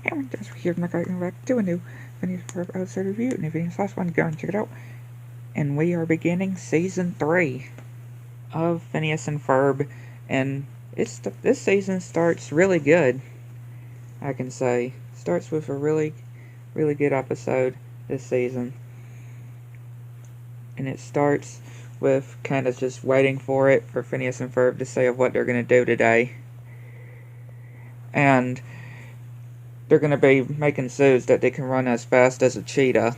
And just here, back to a new Phineas Ferb episode review. And if you last one, go and check it out. And we are beginning season 3 of Phineas and Ferb, and this season starts really good. I can say starts with a really good episode this season, and it starts with Candace just waiting for Phineas and Ferb to say of what they're gonna do today, and they're gonna be making suits that they can run as fast as a cheetah.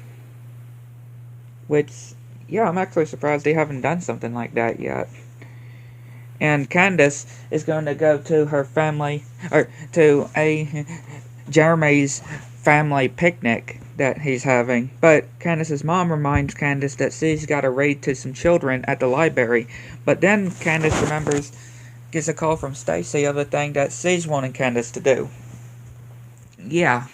Which, yeah, I'm actually surprised they haven't done something like that yet. And Candace is going to go to her family, or to Jeremy's family picnic that he's having. But Candace's mom reminds Candace that she's got to read to some children at the library. But then Candace gets a call from Stacy of a thing that she's wanting Candace to do. Yeah.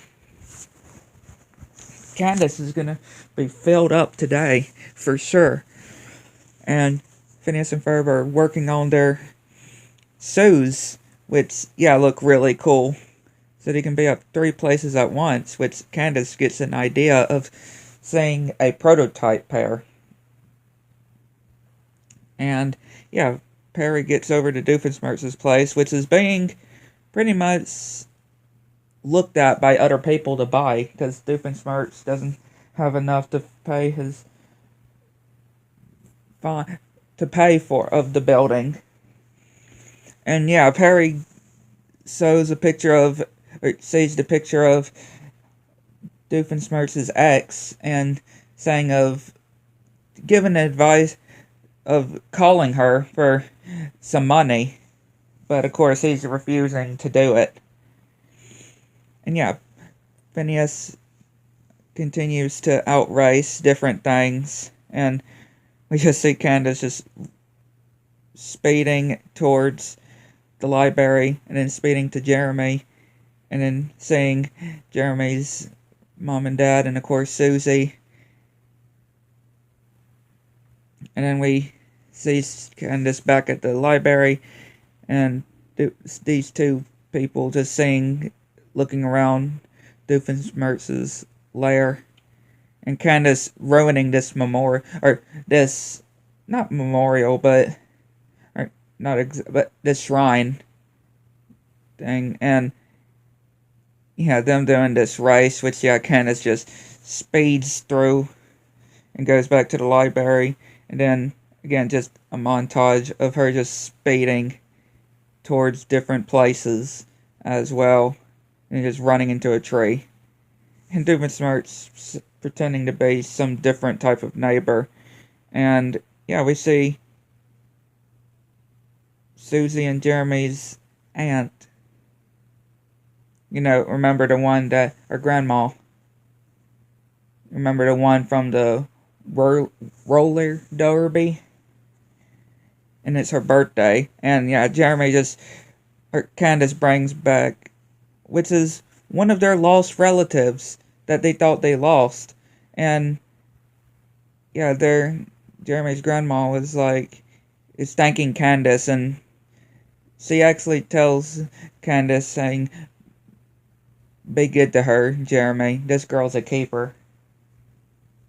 Candace is going to be filled up today, for sure. And Phineas and Ferb are working on their shoes, which, yeah, look really cool. So they can be up 3 places at once, which Candace gets an idea of saying a prototype pair. And, yeah, Perry gets over to Doofenshmirtz's place, which is being pretty much looked at by other people to buy, because Doofenshmirtz doesn't have enough to pay of the building. And yeah, Perry sees the picture of Doofenshmirtz's ex and giving advice of calling her for some money, but of course he's refusing to do it. And yeah, Phineas continues to outrace different things, and we just see Candace just speeding towards the library, and then speeding to Jeremy, and then seeing Jeremy's mom and dad, and of course Susie. And then we see Candace back at the library, and these two people just looking around Doofenshmirtz's lair, and Candace ruining this memorial, or this, not memorial, but this shrine thing, and yeah, them doing this race, which yeah, Candace just speeds through and goes back to the library, and then again just a montage of her just speeding towards different places as well, and just running into a tree, and Doofenshmirtz pretending to be some different type of neighbor, and yeah, we see Susie and Jeremy's aunt. You know, remember the one that, or grandma. Remember the one from the roller derby? And it's her birthday. And yeah, Candace brings back, which is one of their lost relatives that they thought they lost. And yeah, Jeremy's grandma is thanking Candace, and she actually tells Candace, saying, "Be good to her, Jeremy. This girl's a keeper."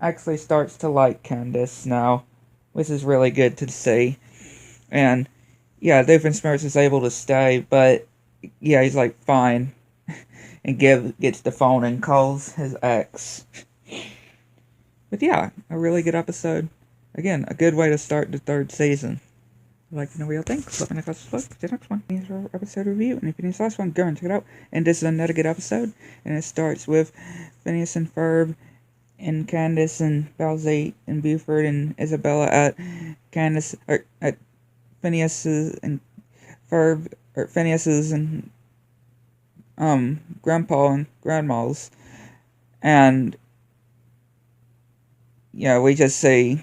Actually starts to like Candace now, which is really good to see. And yeah, Doofenshmirtz is able to stay, but yeah, he's like, fine. And gets the phone and calls his ex. But yeah, a really good episode. Again, a good way to start the 3rd season. I'd like to know what y'all think. Let me know if you the next one. Here's our episode review. And if you need the last one, go and check it out. And this is another good episode. And it starts with Phineas and Ferb and Candace and Balzy and Buford and Isabella at Phineas's and Ferb, or Phineas's and Grandpa and Grandma's. And yeah, we just see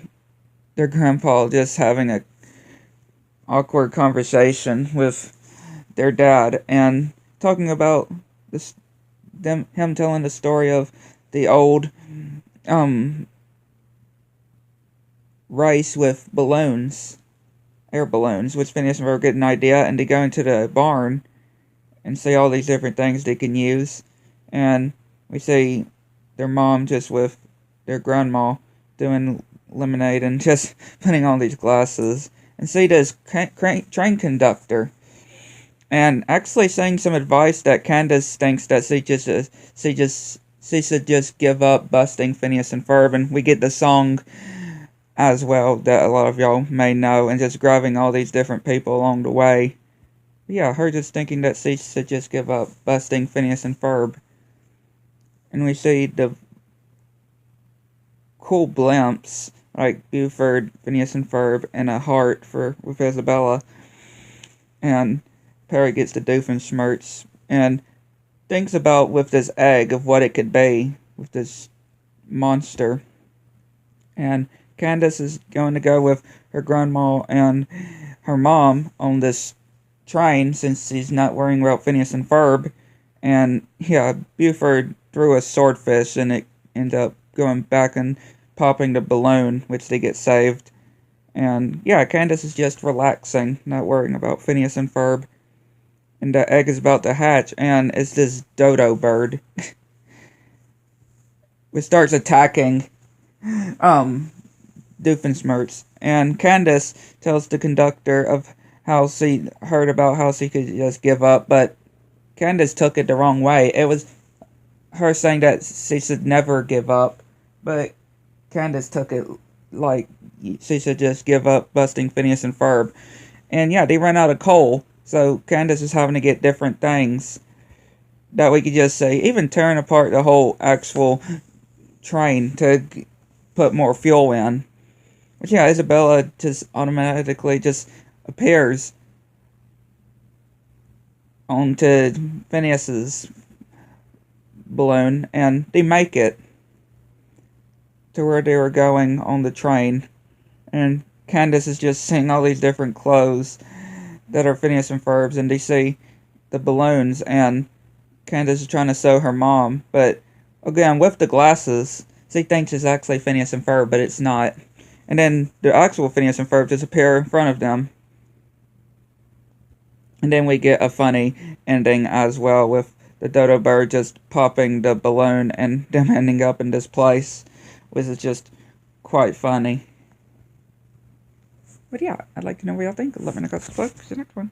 their grandpa just having a awkward conversation with their dad, and talking about him telling the story of the old race with air balloons, which Phineas and Ferb get an idea, and they go into the barn and see all these different things they can use. and we see their mom just with their grandma doing lemonade and just putting on these glasses, and see this train conductor and actually saying some advice that Candace thinks that she should just give up busting Phineas and Ferb, and we get the song as well that a lot of y'all may know, and just grabbing all these different people along the way. Yeah, her just thinking that she should just give up busting Phineas and Ferb. And we see the cool blimps like Buford, Phineas and Ferb, and a heart with Isabella. And Perry gets the Doofenshmirtz and thinks about with this egg of what it could be with this monster. And Candace is going to go with her grandma and her mom on this train since she's not worrying about Phineas and Ferb. And yeah, Buford threw a swordfish and it ended up going back and popping the balloon, which they get saved. And yeah, Candace is just relaxing, not worrying about Phineas and Ferb. And the egg is about to hatch, and it's this dodo bird, which starts attacking Doofenshmirtz. And Candace tells the conductor of how she heard about how she could just give up, but Candace took it the wrong way. It was her saying that she should never give up, but Candace took it like she should just give up busting Phineas and Ferb. And yeah, they ran out of coal, so Candace is having to get different things that we could just say, even tearing apart the whole actual train to put more fuel in. But yeah, Isabella just automatically just appears onto Phineas's balloon, and they make it to where they were going on the train. And Candace is just seeing all these different clothes that are Phineas and Ferb's, and they see the balloons, and Candace is trying to show her mom, but again, with the glasses, she thinks it's actually Phineas and Ferb, but it's not. And then the actual Phineas and Ferb just appear in front of them. And then we get a funny ending as well with the dodo bird just popping the balloon and them ending up in this place, which is just quite funny. But yeah, I'd like to know what y'all think. Let me know. See you next one.